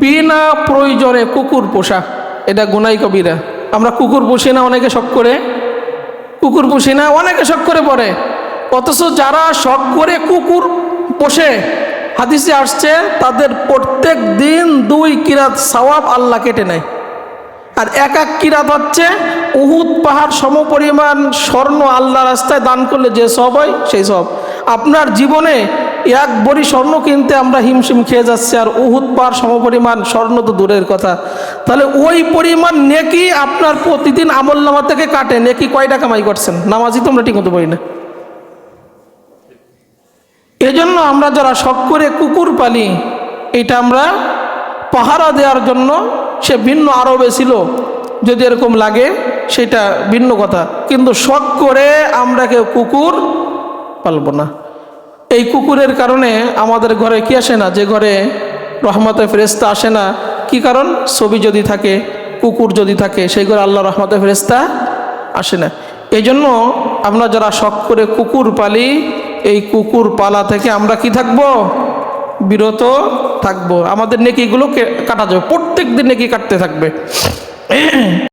বিনা প্রয়োজনে কুকুর পোষা এটা গুনাহ কবিরা। আমরা কুকুর পুষি না, অনেকে শখ করে কুকুর পুষি না, অনেকে শখ করে পড়ে। অথচ যারা শখ করে কুকুর পোষে, হাদিসে আসছে তাদের প্রত্যেক দিন 2 কিরাত সওয়াব আল্লাহ কেটে নেয়। আর এক কিরাত হচ্ছে উহুদ পাহাড় সমপরিমাণ স্বর্ণ আল্লাহ রাস্তায় দান করলে যে সওয়াব হয় সেই সওয়াব। আপনার জীবনে 1 ভরি স্বর্ণ কিনতে আমরা হিমশিম খেয়ে যাচ্ছি, আর উহুদ পাহাড় সমপরিমাণ স্বর্ণ তো দূরের কথা। তাহলে ওই পরিমাণ নেকি আপনার প্রতিদিন আমলনামা থেকে কাটে। নেকি কয়টা কামাই করছেন? নামাজই তোমরা ঠিক মতো পড়ি না। এজন্য আমরা যারা শখ করে কুকুর পালি, এটা আমরা পাহারা দেওয়ার জন্য। সে ভিন্ন আরবে ছিল, যদি এরকম লাগে সেটা ভিন্ন কথা, কিন্তু শখ করে আমরা কেউ কুকুর পালবো না। এই কুকুরের কারণে আমাদের ঘরে কি আসে না? যে ঘরে রহমতের ফেরেশতা আসে না, কি কারণ? ছবি যদি থাকে, কুকুর যদি থাকে, সেই ঘরে আল্লাহ রহমতের ফেরেশতা আসে না। এই জন্য আমরা যারা শখ করে কুকুর পালি, এই কুকুর পালা থেকে আমরা কি থাকবো? বিরত থাকবো। আমাদের নেকিগুলো কাটা যাবে, প্রত্যেক দিন নেকি কাটতে থাকবে।